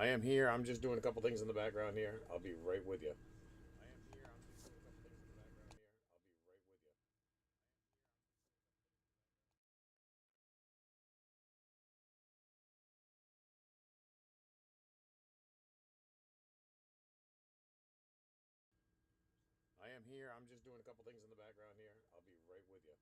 I am here. I'm just doing a couple things in the background here. I'll be right with you. I am here. I'm just doing a couple things in the background here. I'll be right with you.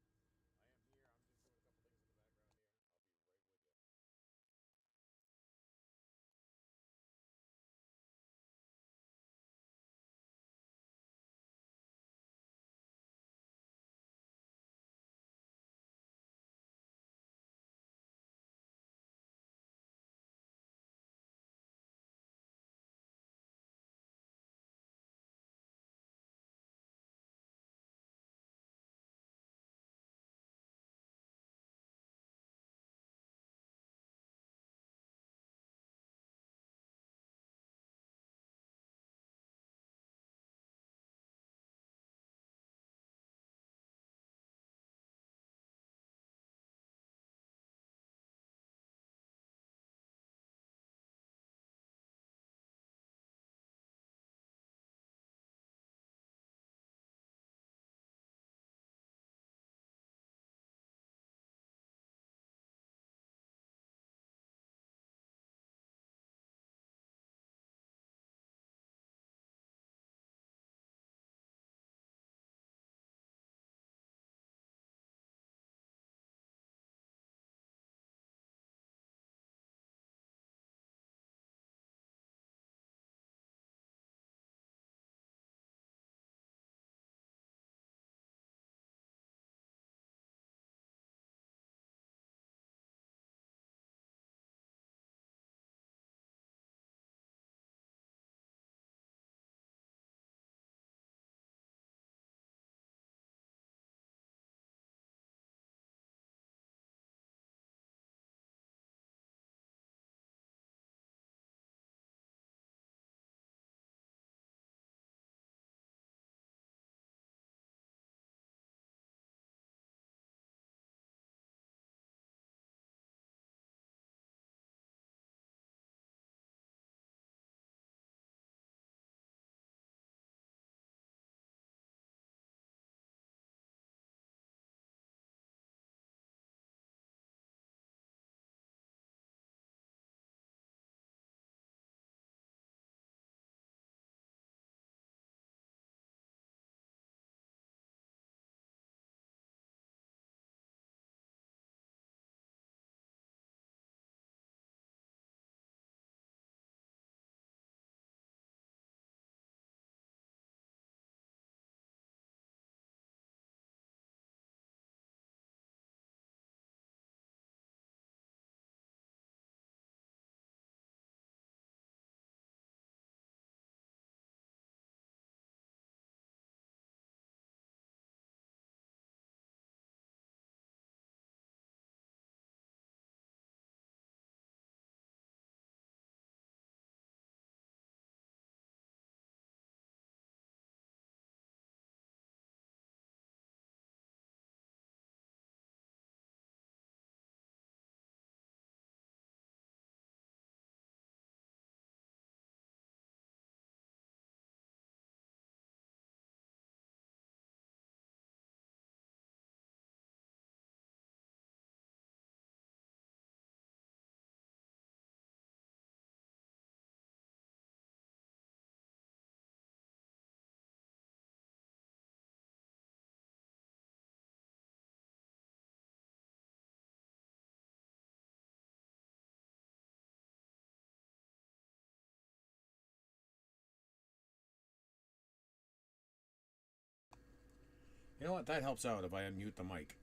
You know what? That helps out if I unmute the mic.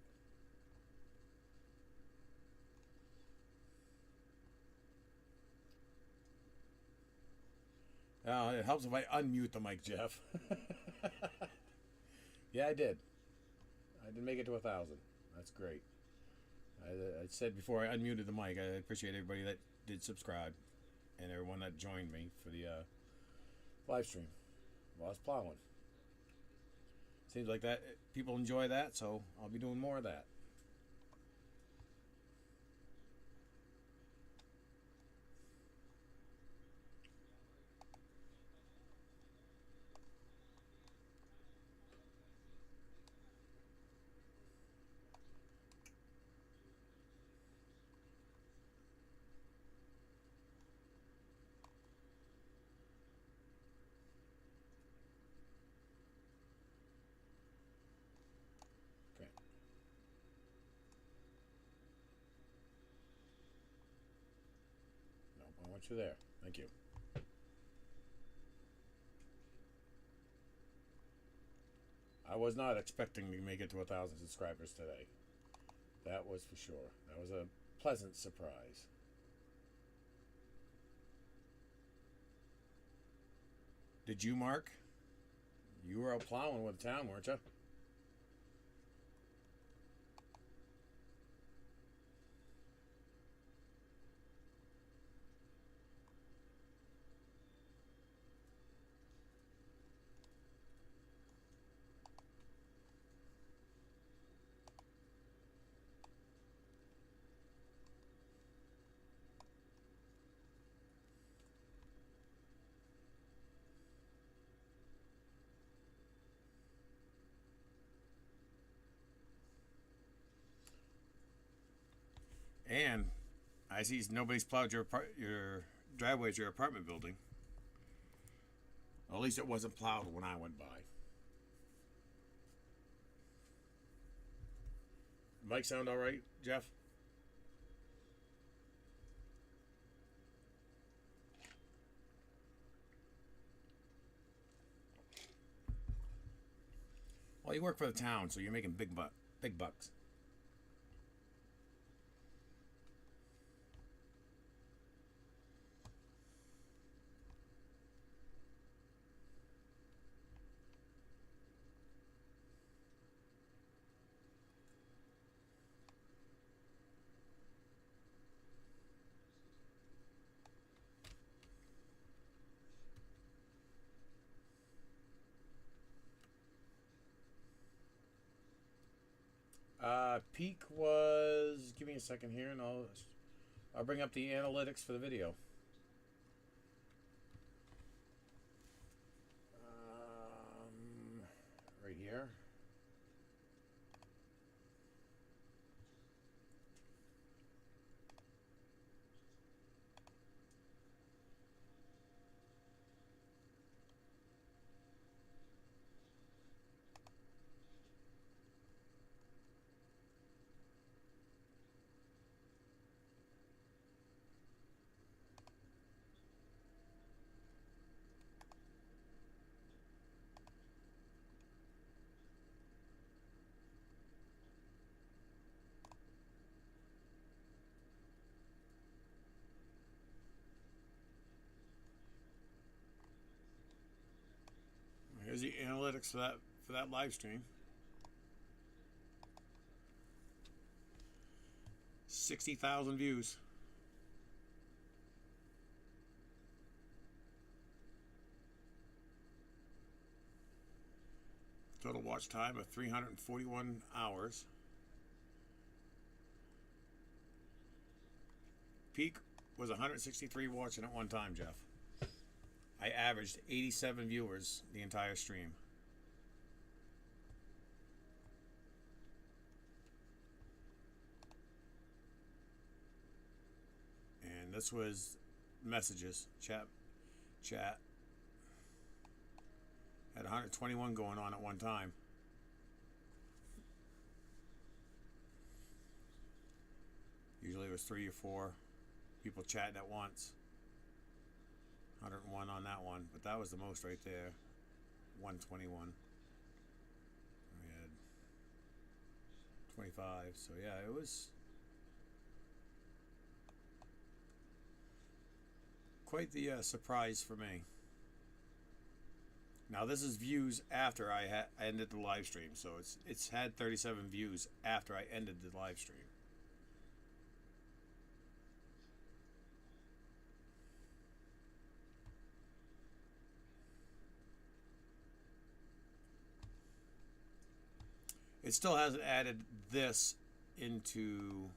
It helps if I unmute the mic, Jeff. Yeah, I did. I did make it to 1,000. That's great. I said before I unmuted the mic, I appreciate everybody that did subscribe and everyone that joined me for the live stream while I was plowing. Seems like that people enjoy that, so I'll be doing more of that. much for there. Thank you. I was not expecting to make it to 1,000 subscribers today. That was for sure. That was a pleasant surprise. Did you, Mark? You were out plowing with the town, weren't you? And I see nobody's plowed your driveway at your apartment building. Well, at least it wasn't plowed when I went by. Mic sound all right, Jeff? Well, you work for the town, so you're making big bucks. Peak was. Give me a second here, and I'll bring up the analytics for the video. Right here. Here's the analytics for that live stream. 60,000 views. Total watch time of 341 hours. Peak was 163 watching at one time, Jeff. I averaged 87 viewers the entire stream. And this was messages, chat. Had 121 going on at one time. Usually it was 3 or 4 people chatting at once. 101 on that one, but that was the most right there. 121. We had 25, so yeah, it was quite the surprise for me. Now this is views after I ended the live stream, so it's had 37 views after I ended the live stream. It still hasn't added this into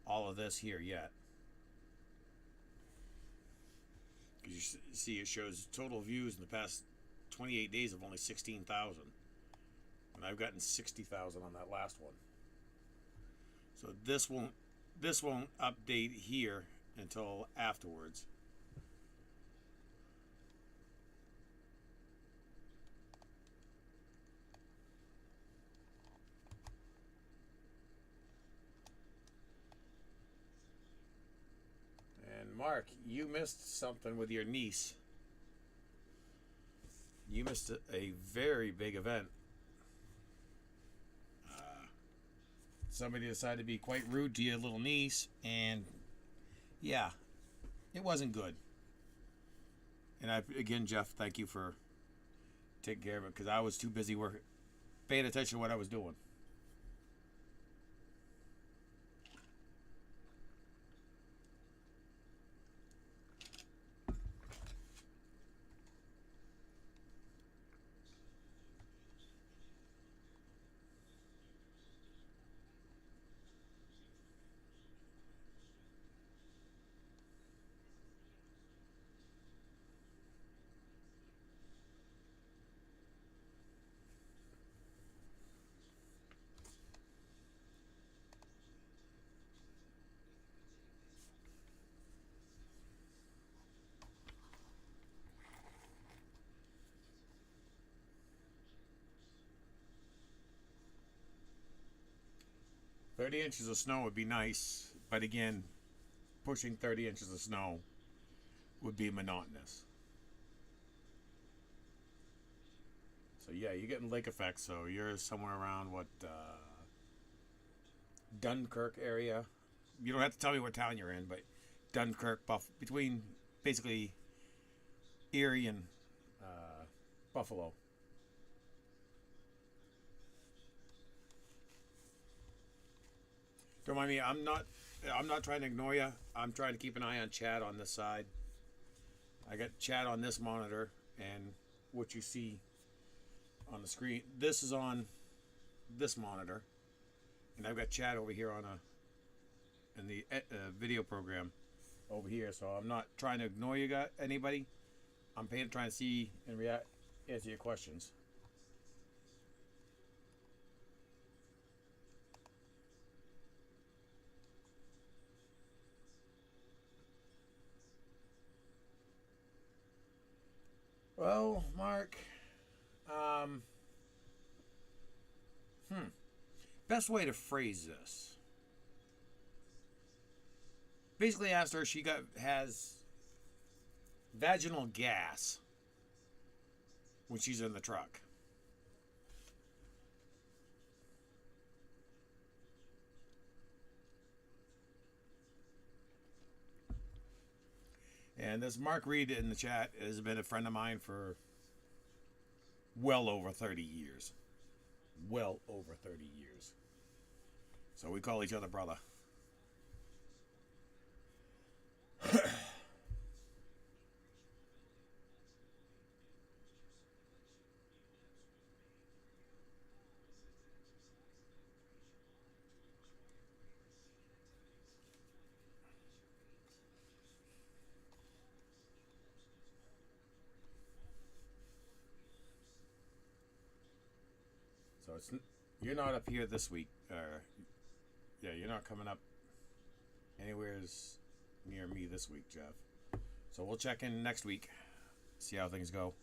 all of this here yet. You see it shows total views in the past 28 days of only 16,000. And I've gotten 60,000 on that last one. So this won't update here until afterwards. Mark, you missed something with your niece. You missed a very big event. Somebody decided to be quite rude to your little niece, and yeah, it wasn't good. And again, Jeff, thank you for taking care of it, because I was too busy working, paying attention to what I was doing. $30 inches of snow would be nice, but again, pushing 30 inches of snow would be monotonous. So yeah, you're getting lake effect. So you're somewhere around what, Dunkirk area. You don't have to tell me what town you're in, but Dunkirk, between basically Erie and Buffalo. Don't mind me. I'm not trying to ignore you. I'm trying to keep an eye on chat on this side. I got chat on this monitor, and what you see on the screen. This is on this monitor, and I've got chat over here on in the video program over here. So I'm not trying to ignore you, anybody. I'm trying to see and answer your questions. Well, Mark, um, best way to phrase this. Basically, asked her if she has vaginal gas when she's in the truck. And this Mark Reed in the chat has been a friend of mine for well over 30 years. Well over 30 years. So we call each other brother. So you're not up here this week. Yeah, you're not coming up anywhere near me this week, Jeff. So we'll check in next week, see how things go.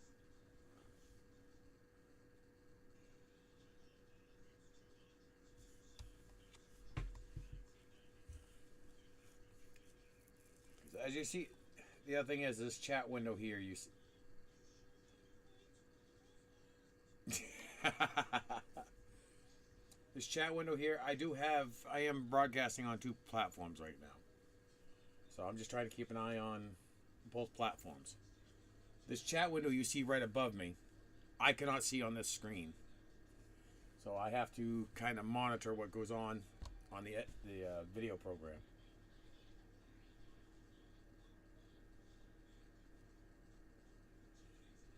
As you see, the other thing is this chat window here. You see. This chat window here, I am broadcasting on 2 platforms right now. So I'm just trying to keep an eye on both platforms. This chat window you see right above me, I cannot see on this screen. So I have to kind of monitor what goes on the video program.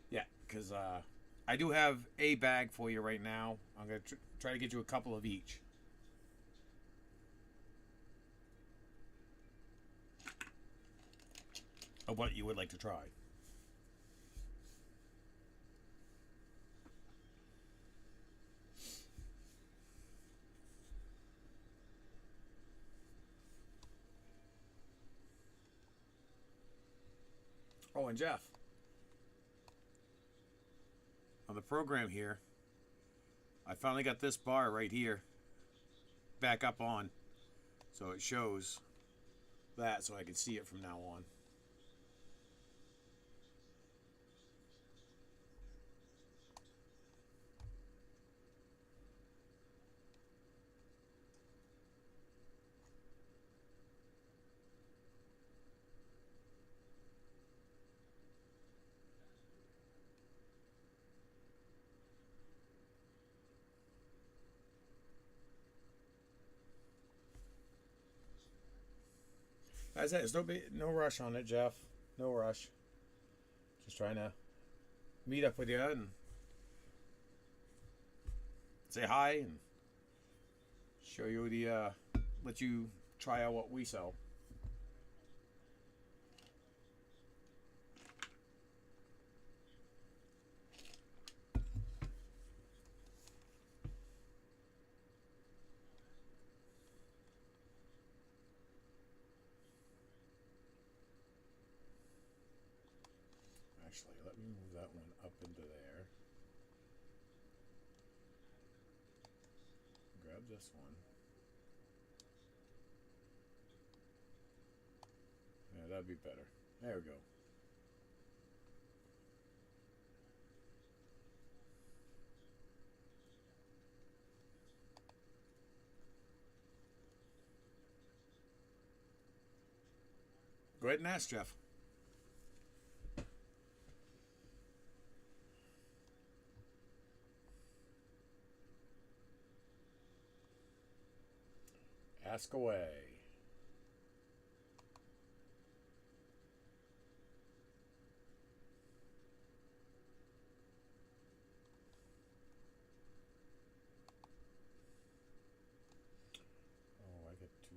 Yeah, because I do have a bag for you right now. I'm going to try to get you a couple of each. Of what you would like to try. Oh, and Jeff, on the program here, I finally got this bar right here back up on, so it shows that so I can see it from now on. As I said, there's no rush on it, Jeff. No rush. Just trying to meet up with you and say hi and show you let you try out what we sell. Actually, let me move that one up into there. Grab this one. Yeah, that'd be better. There we go. Go ahead and ask Jeff. Ask away. Oh, I get to.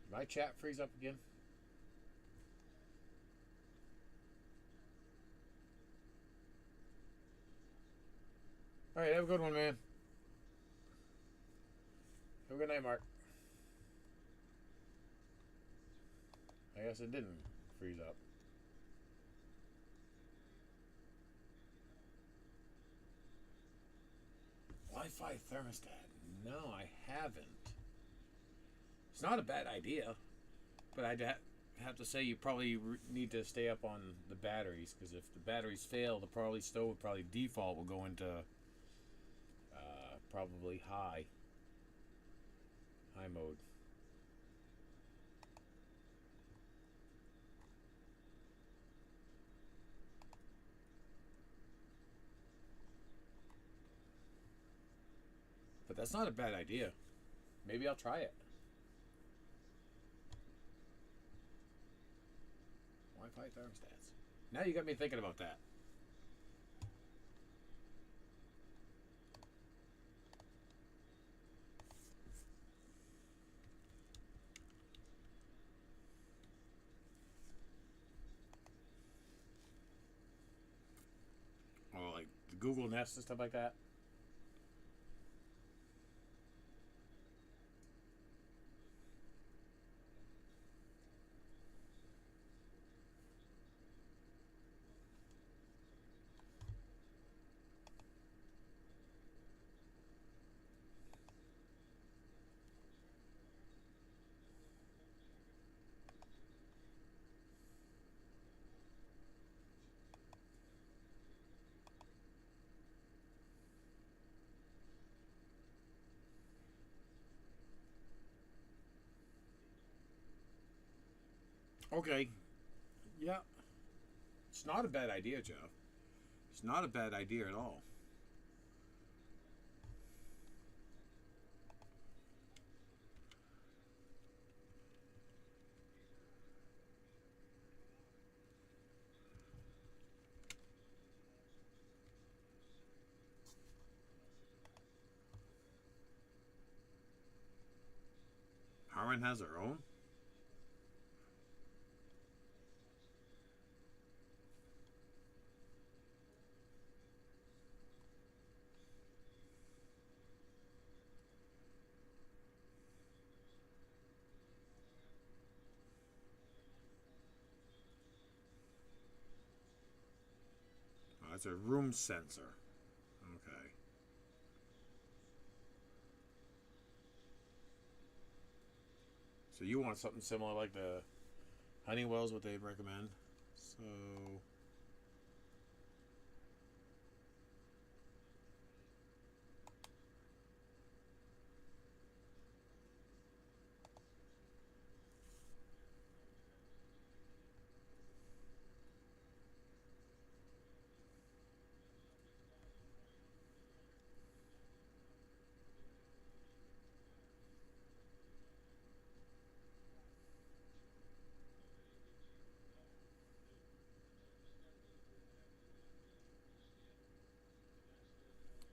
My chat freeze up again. All right, have a good one, man. Have a good night, Mark. I guess it didn't freeze up. Wi-Fi thermostat. No, I haven't. It's not a bad idea, but have to say you probably need to stay up on the batteries, because if the batteries fail, the probably stove would probably default will go into probably high mode. But that's not a bad idea. Maybe I'll try it. Wi-Fi thermostats. Now you got me thinking about that. Or like the Google Nest and stuff like that. Okay. Yeah. It's not a bad idea, Jeff. It's not a bad idea at all. Harman has their own? Oh, it's a room sensor. Okay. So you want something similar like the Honeywell's what they recommend. So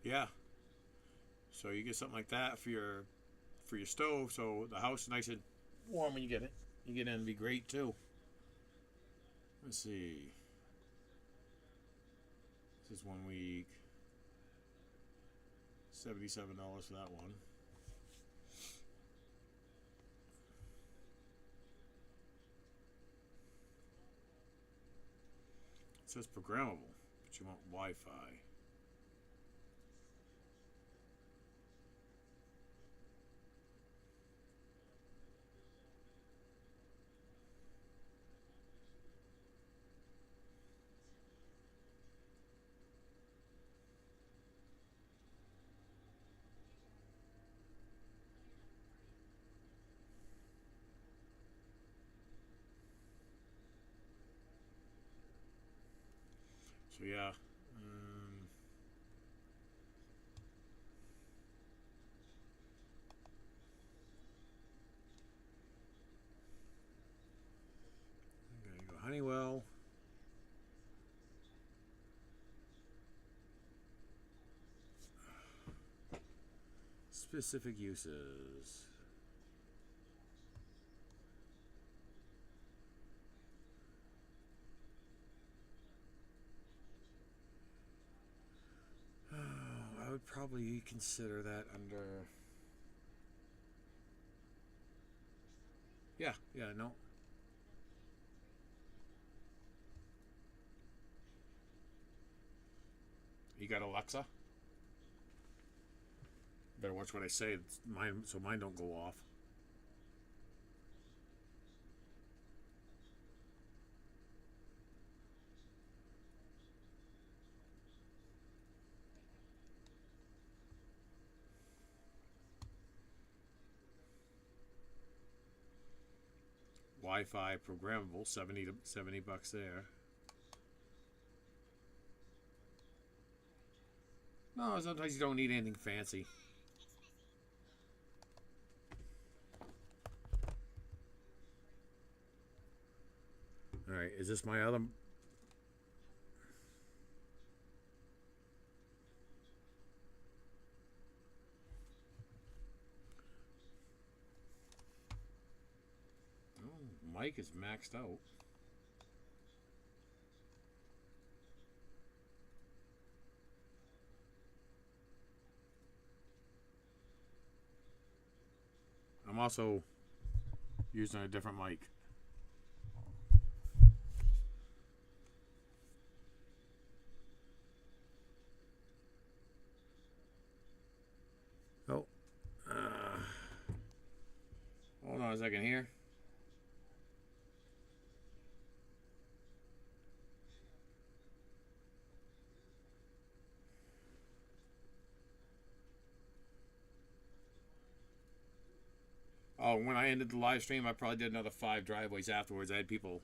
yeah. So you get something like that for your stove, so the house is nice and warm when you get it. You get in, it'd be great too. Let's see. This is 1 week. $77 for that one. It says programmable, but you want Wi-Fi. So yeah. Okay, you go Honeywell. Specific uses. I would probably consider that under. Yeah, no. You got Alexa? Better watch what I say. Mine, so mine don't go off. Wi-Fi programmable, 70 bucks there. No, sometimes you don't need anything fancy. All right, is this my other? Oh, mic is maxed out. I'm also using a different mic. Oh, hold on a second here. Oh, when I ended the live stream, I probably did another 5 driveways afterwards. I had people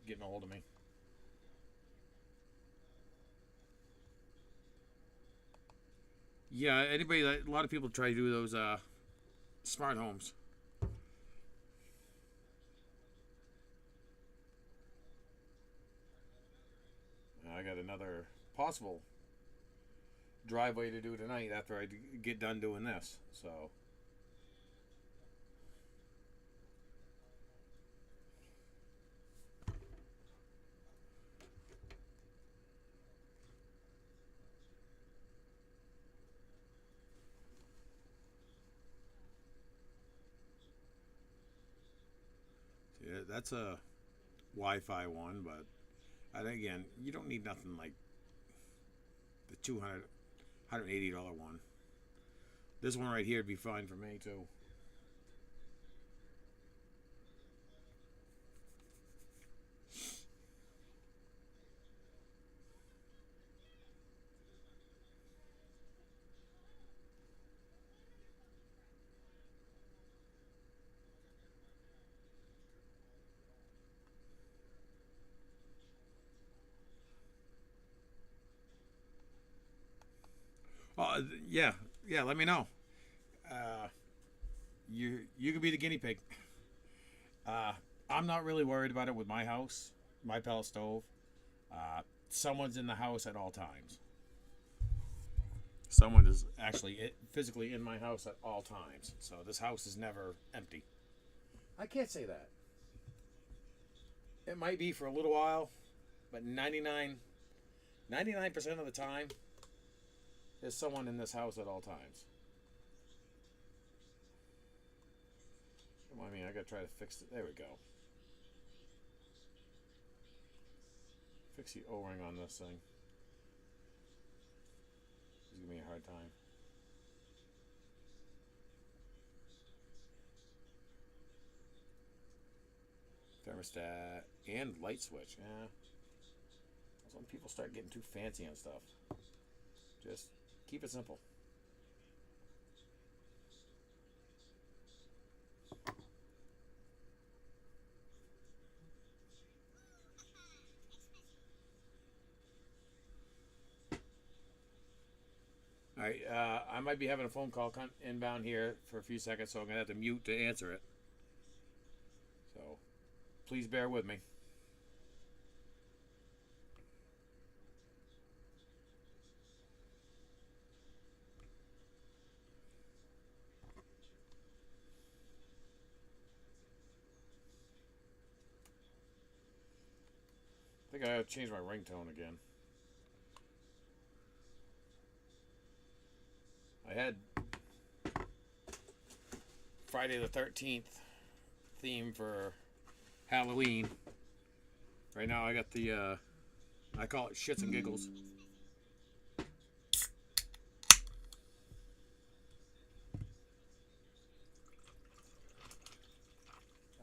getting a hold of me. Yeah, anybody. A lot of people try to do those smart homes. I got another possible driveway to do tonight after I get done doing this. So. Yeah, that's a Wi-Fi one, but again, you don't need nothing like the $180 one. This one right here would be fine for me too. Yeah, yeah. Let me know. Uh, you could be the guinea pig. Uh, I'm not really worried about it with my house, my pellet stove. Someone's in the house at all times. Someone is actually physically in my house at all times. So this house is never empty. I can't say that. It might be for a little while, but 99% of the time, there's someone in this house at all times. I mean, I gotta try to fix it. There we go. Fix the O-ring on this thing. He's giving me a hard time. Thermostat and light switch. Yeah. That's when people start getting too fancy on stuff. Just keep it simple. All right, I might be having a phone call inbound here for a few seconds, so I'm gonna have to mute to answer it. So, please bear with me. I think I gotta change my ringtone again. I had Friday the 13th theme for Halloween. Right now I got the, I call it shits and giggles.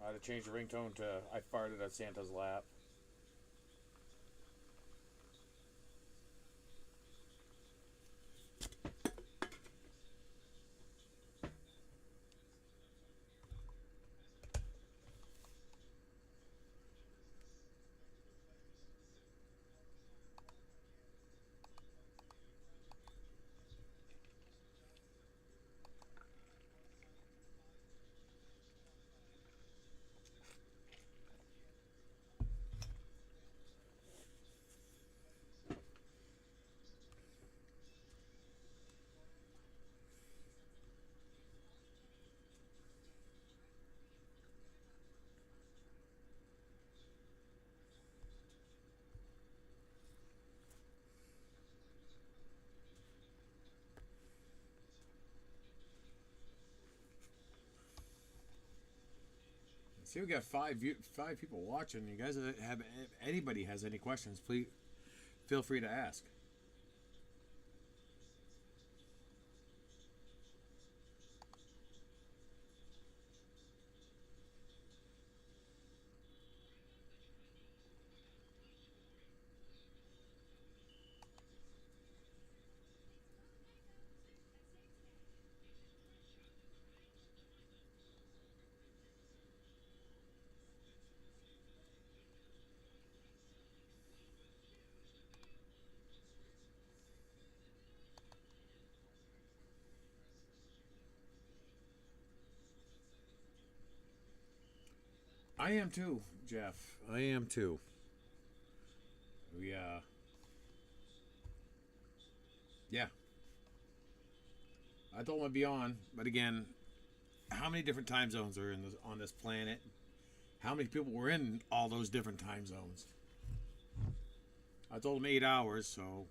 I had to change the ringtone to I farted at Santa's lap. See, we got five people watching. You guys have anybody has any questions? Please feel free to ask. I am too, Jeff. I am too. We yeah. I told him I'd be on, but again, how many different time zones are on this planet? How many people were in all those different time zones? I told them 8 hours, so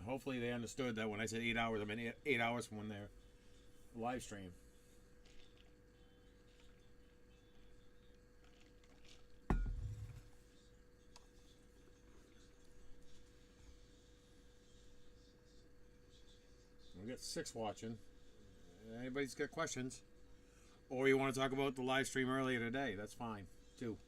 hopefully they understood that when I said 8 hours, I meant 8 hours from when they're live stream. We got 6 watching. Anybody's got questions, or you want to talk about the live stream earlier today? That's fine too.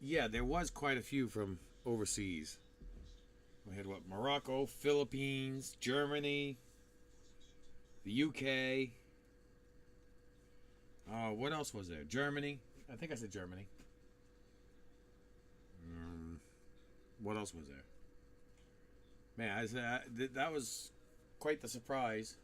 Yeah, there was quite a few from overseas. We had what? Morocco, Philippines, Germany, the UK. What else was there? Germany. I think I said Germany. What else was there? Man, that was quite the surprise.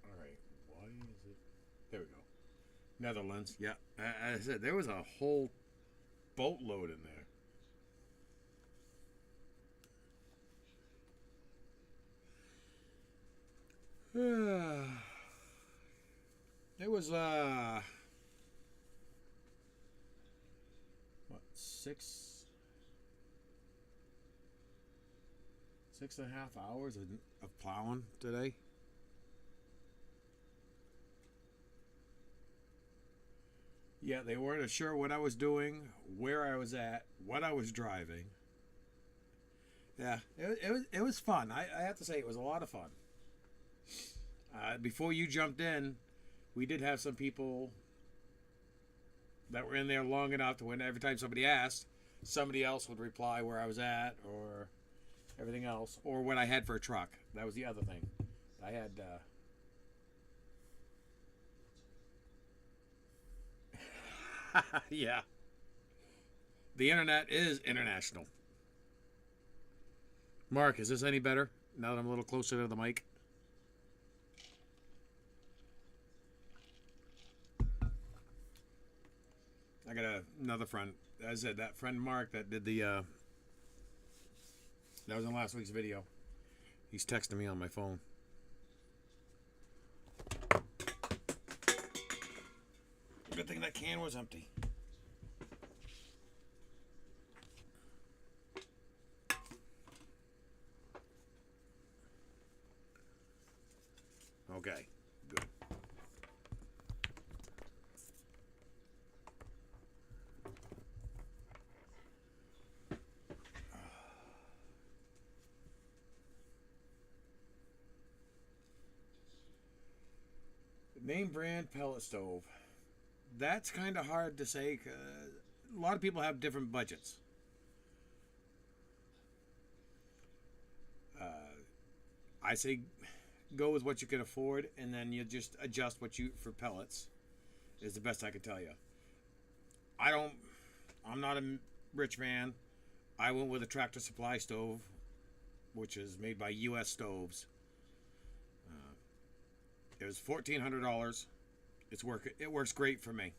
All right, why is it? There we go. Netherlands. Yeah, as I said, there was a whole boatload in there. It was what, 6.5 hours of plowing today. Yeah, they weren't sure what I was doing, where I was at, what I was driving. Yeah, it was fun. I have to say it was a lot of fun. Before you jumped in, we did have some people that were in there long enough to when every time somebody asked, somebody else would reply where I was at or everything else, or what I had for a truck. That was the other thing. I had. Yeah. The internet is international. Mark, is this any better now that I'm a little closer to the mic? I got another friend. As I said, that friend Mark that did the. That was in last week's video. He's texting me on my phone. Good thing that can was empty. Okay, good. Name brand pellet stove. That's kind of hard to say. A lot of people have different budgets. I say go with what you can afford, and then you just adjust what you for pellets. Is the best I can tell you. I don't. I'm not a rich man. I went with a Tractor Supply stove, which is made by U.S. Stoves. It was $1,400. It works great for me.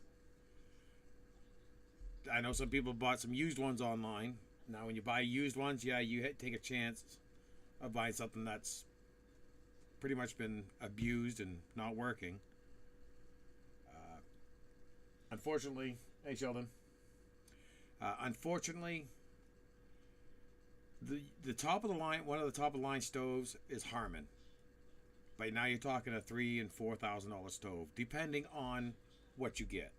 I know some people bought some used ones online. Now, when you buy used ones, yeah, you take a chance of buying something that's pretty much been abused and not working. Unfortunately, hey Sheldon. Unfortunately, the top of the line, one of the top of the line stoves is Harman. But now you're talking a $3,000 and $4,000 stove, depending on what you get.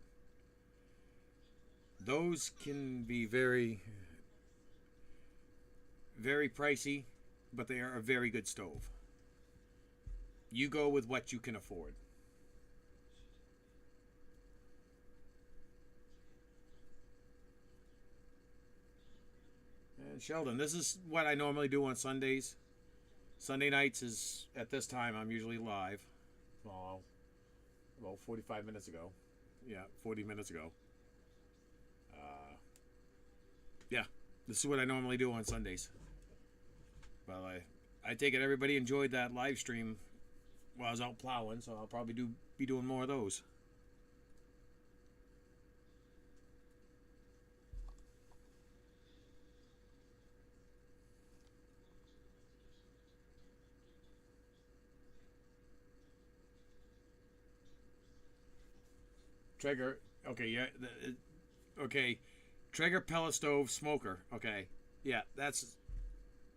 Those can be very, very pricey, but they are a very good stove. You go with what you can afford. And Sheldon, this is what I normally do on Sundays. Sunday nights is at this time I'm usually live. Well, about 45 minutes ago. Yeah, 40 minutes ago. Yeah, this is what I normally do on Sundays. Well, I take it everybody enjoyed that live stream while I was out plowing, so I'll probably be doing more of those. Traeger, okay, yeah, okay, Traeger pellet stove smoker, okay, yeah,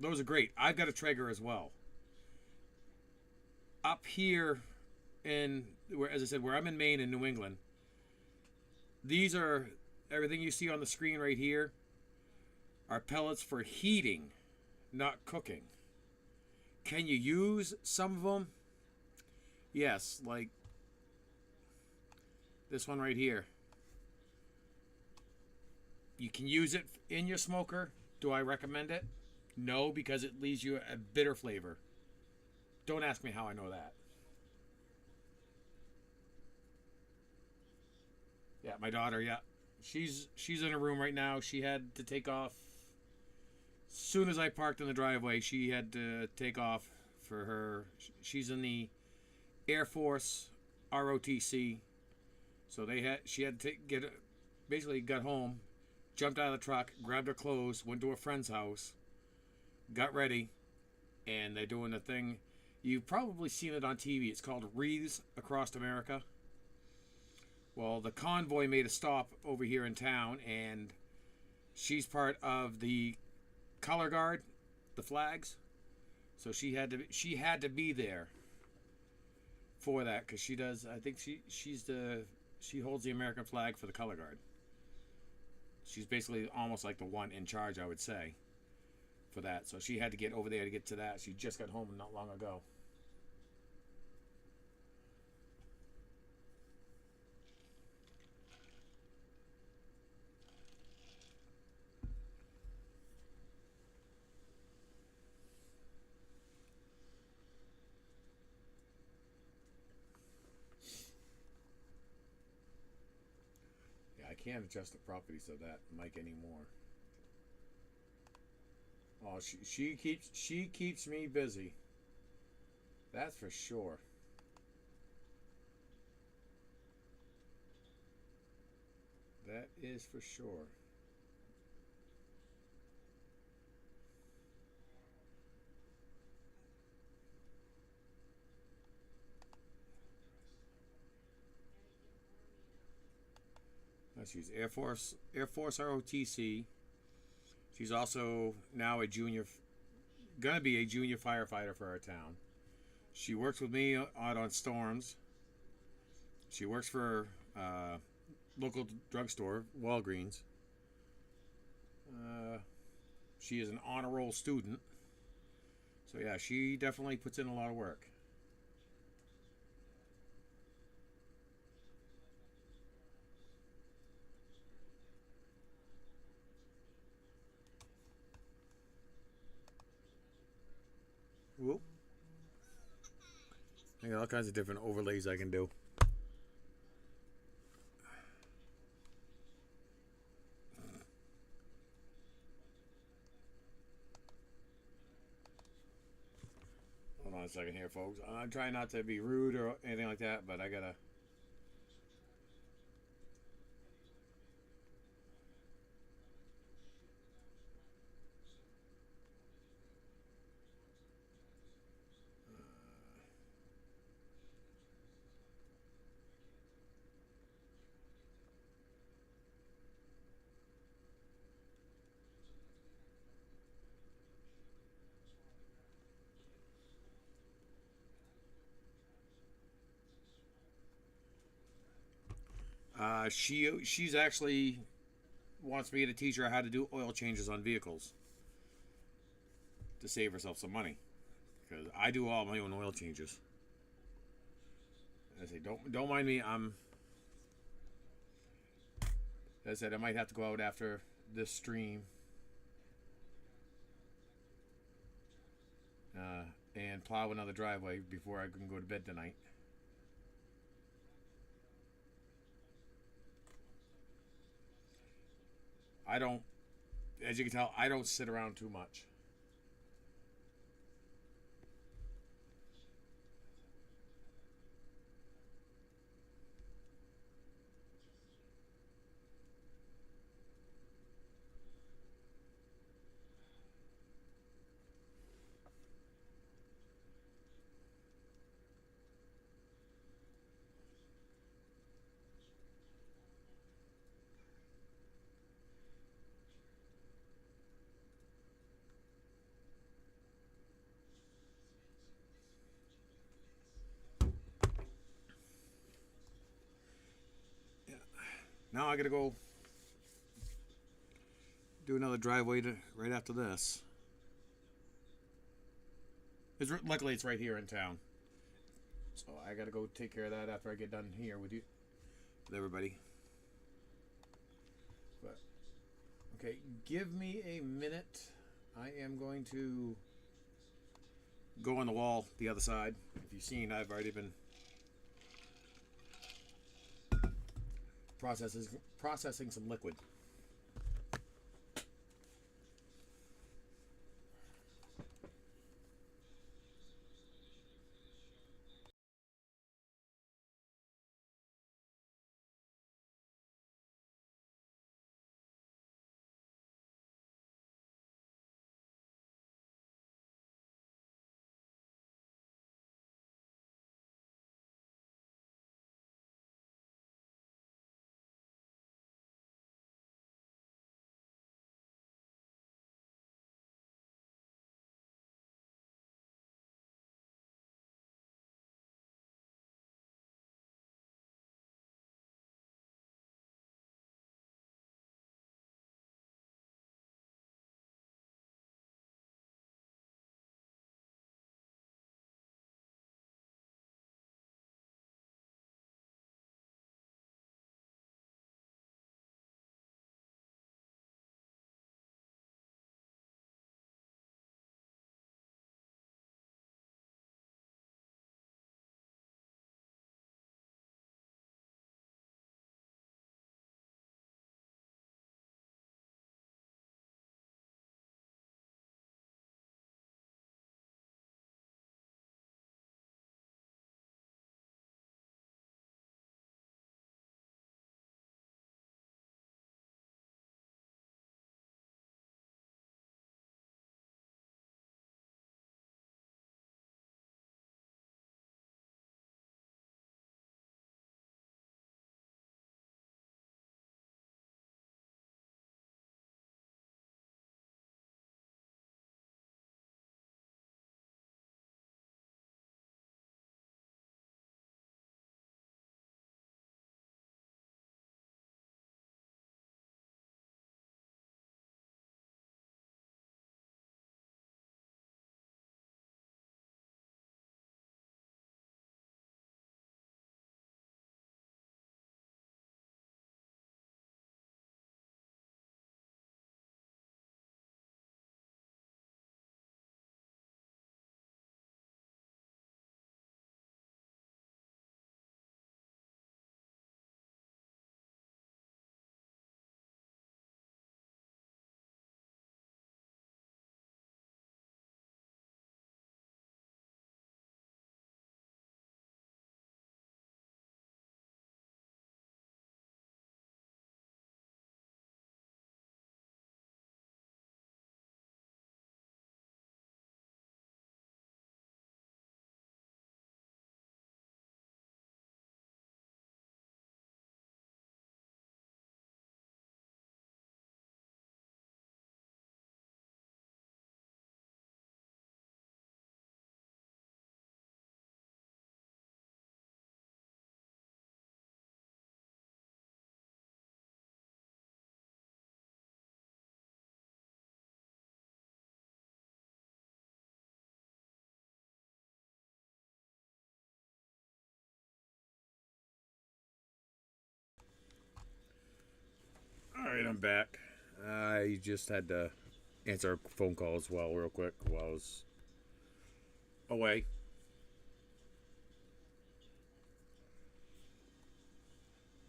those are great. I've got a Traeger as well. Up here in where, as I said, where I'm in Maine in New England, these are everything you see on the screen right here are pellets for heating, not cooking. Can you use some of them? Yes, like this one right here. You can use it in your smoker. Do I recommend it? No, because it leaves you a bitter flavor. Don't ask me how I know that. Yeah, my daughter, yeah. She's in a room right now. She had to take off as soon as I parked in the driveway. She had to take off for her. She's in the Air Force ROTC. So she had to basically got home, jumped out of the truck, grabbed her clothes, went to a friend's house, got ready, and they're doing a thing. You've probably seen it on TV. It's called Wreaths Across America. Well, the convoy made a stop over here in town, and she's part of the color guard, the flags. So she had to be there for that because she does. I think she holds the American flag for the color guard. She's basically almost like the one in charge, I would say, for that. So she had to get over there to get to that. She just got home not long ago. Yeah, I can't adjust the properties of that mic anymore. Oh, she keeps me busy. That's for sure. That is for sure. She's Air Force ROTC. She's also now gonna be a junior firefighter for our town. She works with me out on storms. She works for local drugstore, Walgreens. Uh, she is an honor roll student. So yeah, she definitely puts in a lot of work. Whoop. I got all kinds of different overlays I can do. on a second here, folks. I'm trying not to be rude or anything like that, but I gotta. She's actually wants me to teach her how to do oil changes on vehicles to save herself some money because I do all my own oil changes. I say don't mind me. As I said, I might have to go out after this stream and plow another driveway before I can go to bed tonight. I don't, as you can tell, I don't sit around too much. Yeah. Now I gotta go do another driveway right after this. Luckily, it's right here in town. So I gotta go take care of that after I get done here with you, with everybody. But okay, give me a minute. I am going to go on the wall the other side. If you've seen, I've already been processing some liquid. Alright, I'm back. I just had to answer a phone call as well, real quick, while I was away.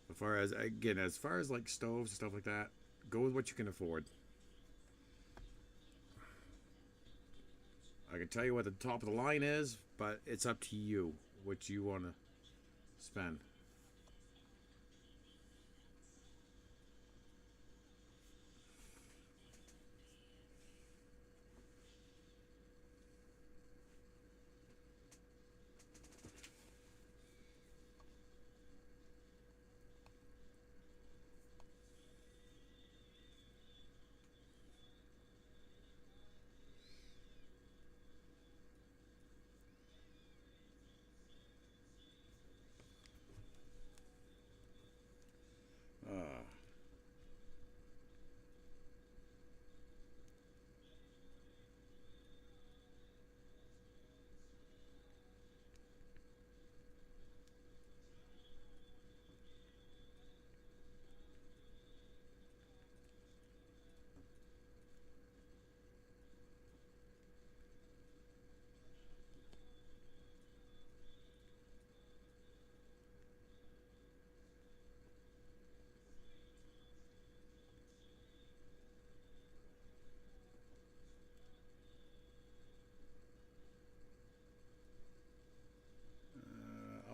As far as like stoves and stuff like that, go with what you can afford. I can tell you what the top of the line is, but it's up to you what you want to spend. Uh,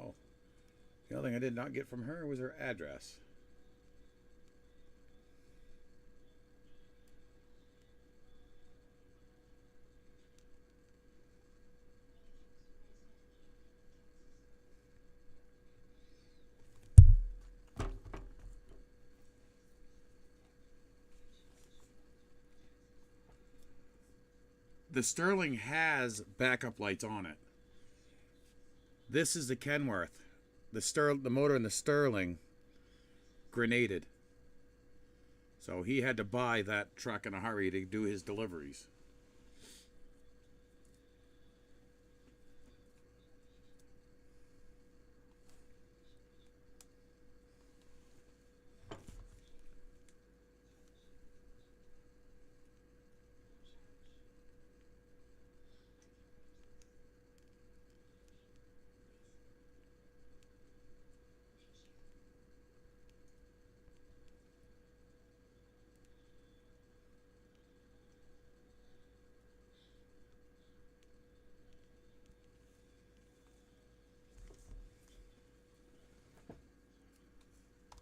oh, the other thing I did not get from her was her address. The Sterling has backup lights on it. This is the Kenworth. The motor in the Sterling grenaded. So he had to buy that truck in a hurry to do his deliveries.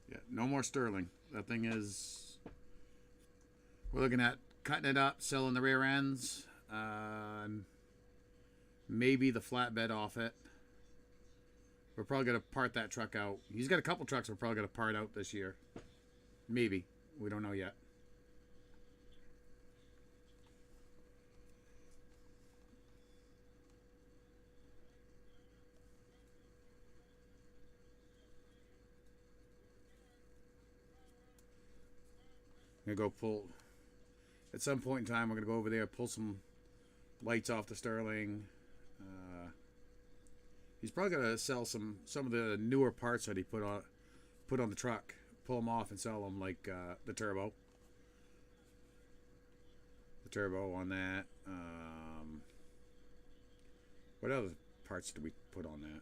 Yeah, no more Sterling. That thing is. We're looking at cutting it up, selling the rear ends, maybe the flatbed off it. We're probably going to part that truck out. He's got a couple trucks we're probably going to part out this year. Maybe. We don't know yet. I'm going to go pull. At some point in time, we're going to go over there, pull some lights off the Sterling. He's probably going to sell some of the newer parts that he put on the truck. Pull them off and sell them, like the turbo. The turbo on that. What other parts did we put on that?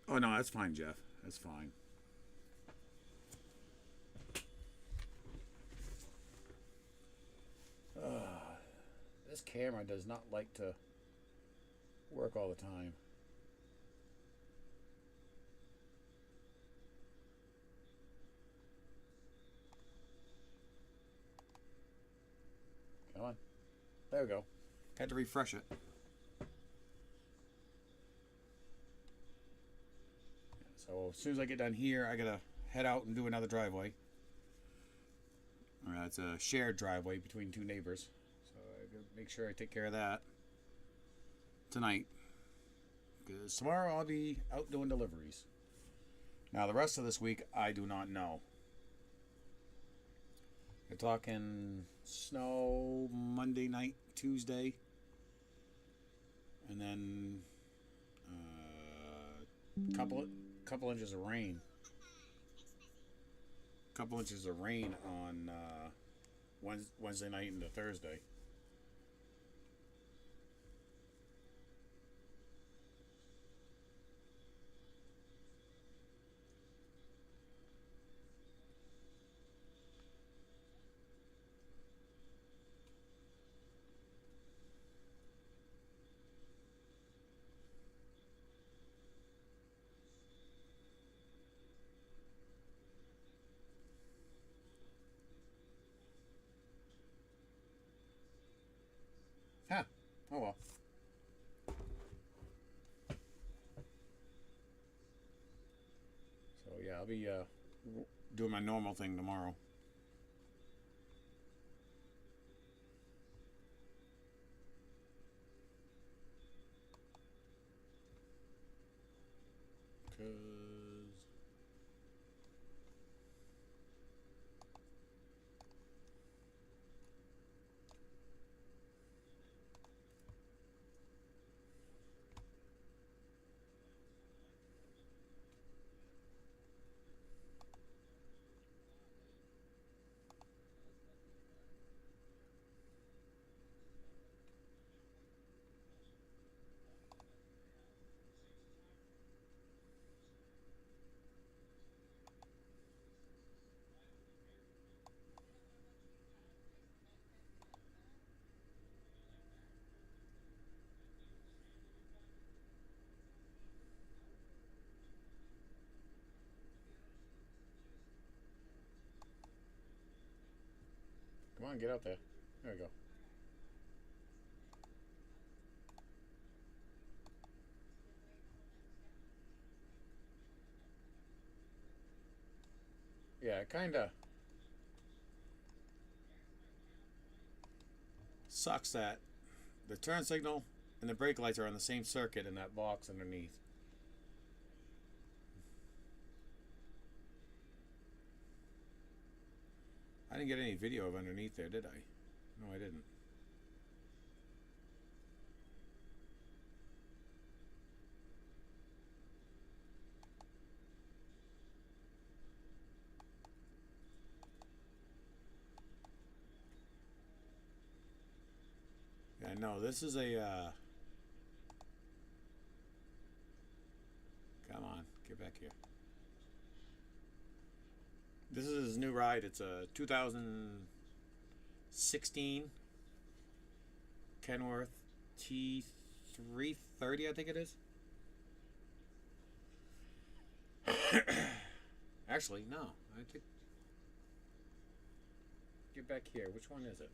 Oh no, that's fine, Jeff. That's fine. This camera does not like to work all the time. Come on. There we go. Had to refresh it. So as soon as I get done here, I gotta head out and do another driveway. It's a shared driveway between two neighbors. So I gotta make sure I take care of that tonight. Because tomorrow I'll be out doing deliveries. Now the rest of this week, I do not know. You're talking snow Monday night, Tuesday. And then Couple inches of rain. Couple inches of rain on Wednesday night into Thursday. Huh. Oh well. So yeah, I'll be doing my normal thing tomorrow. Cause come on, get out there. There we go. Yeah, it kind of sucks that the turn signal and the brake lights are on the same circuit in that box underneath. I didn't get any video of underneath there, did I? No, I didn't. Yeah, no, this is a. Come on, get back here. This is his new ride. It's a 2016 Kenworth T330, I think it is. Actually, no. I think. Get back here. Which one is it?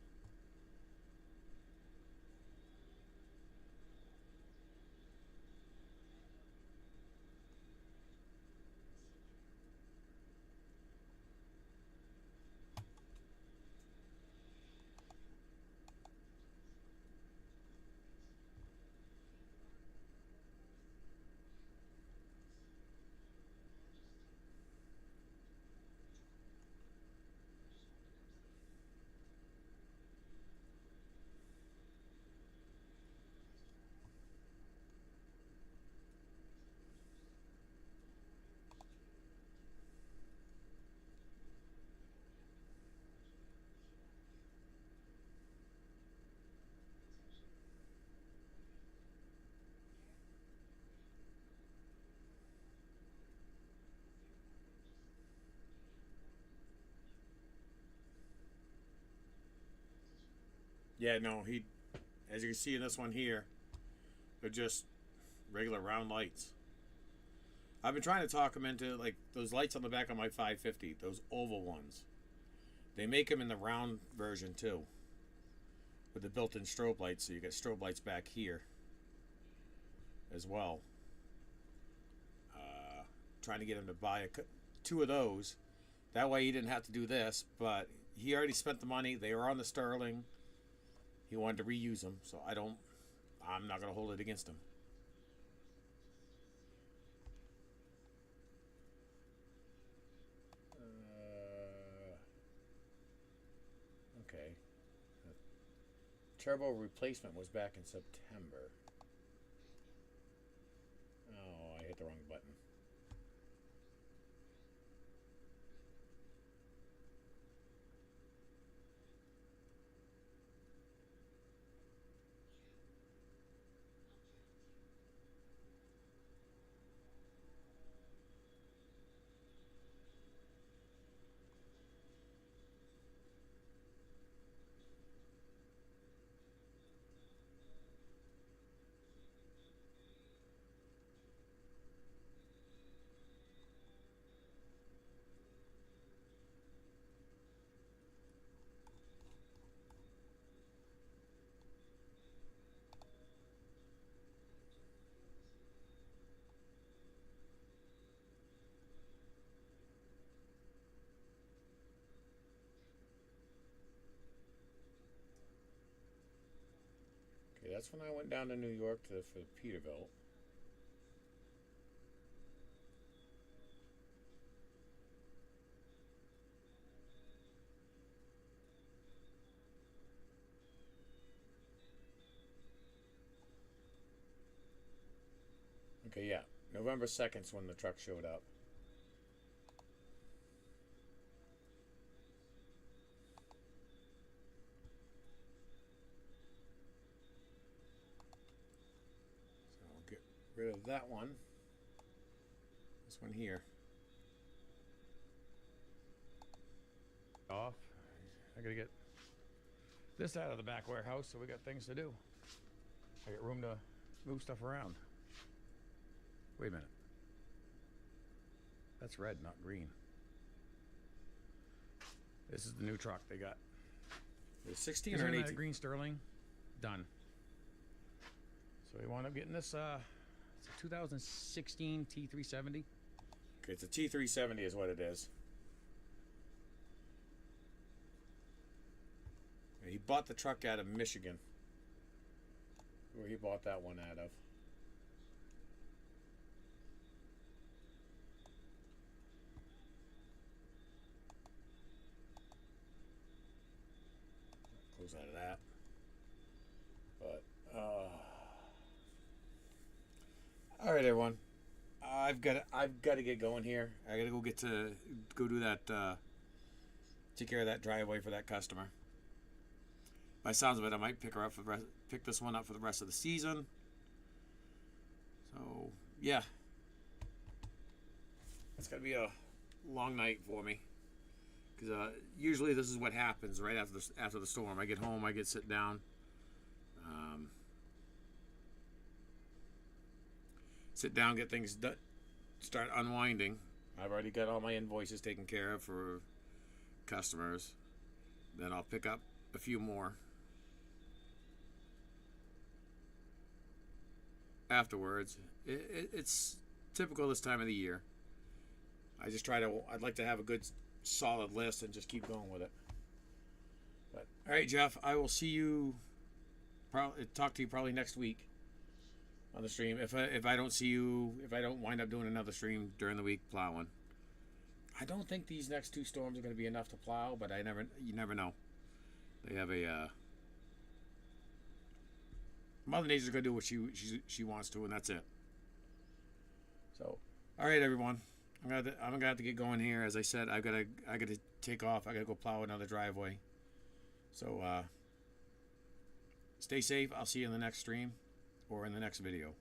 Yeah, no, he. As you can see in this one here, they're just regular round lights. I've been trying to talk him into like those lights on the back of my 550, those oval ones. They make them in the round version too, with the built-in strobe lights, so you get strobe lights back here as well. Trying to get him to buy two of those. That way he didn't have to do this, but he already spent the money. They were on the Sterling. He wanted to reuse them, so I'm not going to hold it against him. Okay. The turbo replacement was back in September. Oh, I hit the wrong button. Okay, that's when I went down to New York for Peterbilt. Okay, yeah. November 2nd is when the truck showed up. So I'll get rid of that one. This one here. Off. I gotta get this out of the back warehouse, so we got things to do. I got room to move stuff around. Wait a minute. That's red, not green. This is the new truck they got. There's 16 or 18. Green Sterling. Done. So we wound up getting this, it's a 2016 T370. Okay, it's a T370 is what it is. He bought the truck out of Michigan. Where he bought that one out of. Close out of that. But all right, everyone. I've got to get going here. I got to go do that. Take care of that driveway for that customer. By sounds of it, I might pick this one up for the rest of the season. So yeah, it's gonna be a long night for me. Because usually this is what happens right after the storm. I get home, I sit down, get things done, start unwinding. I've already got all my invoices taken care of for customers. Then I'll pick up a few more afterwards. It's typical this time of the year. I'd like to have a good solid list and just keep going with it. But all right, Jeff, I will see you. Talk to you probably next week on the stream. If I don't see you, if I don't wind up doing another stream during the week plowing, I don't think these next two storms are going to be enough to plow. But you never know. They have a Mother Nature's going to do what she wants to, and that's it. So, all right, everyone. I'm gonna have to get going here. As I said, I gotta take off. I gotta go plow another driveway. So stay safe. I'll see you in the next stream or in the next video.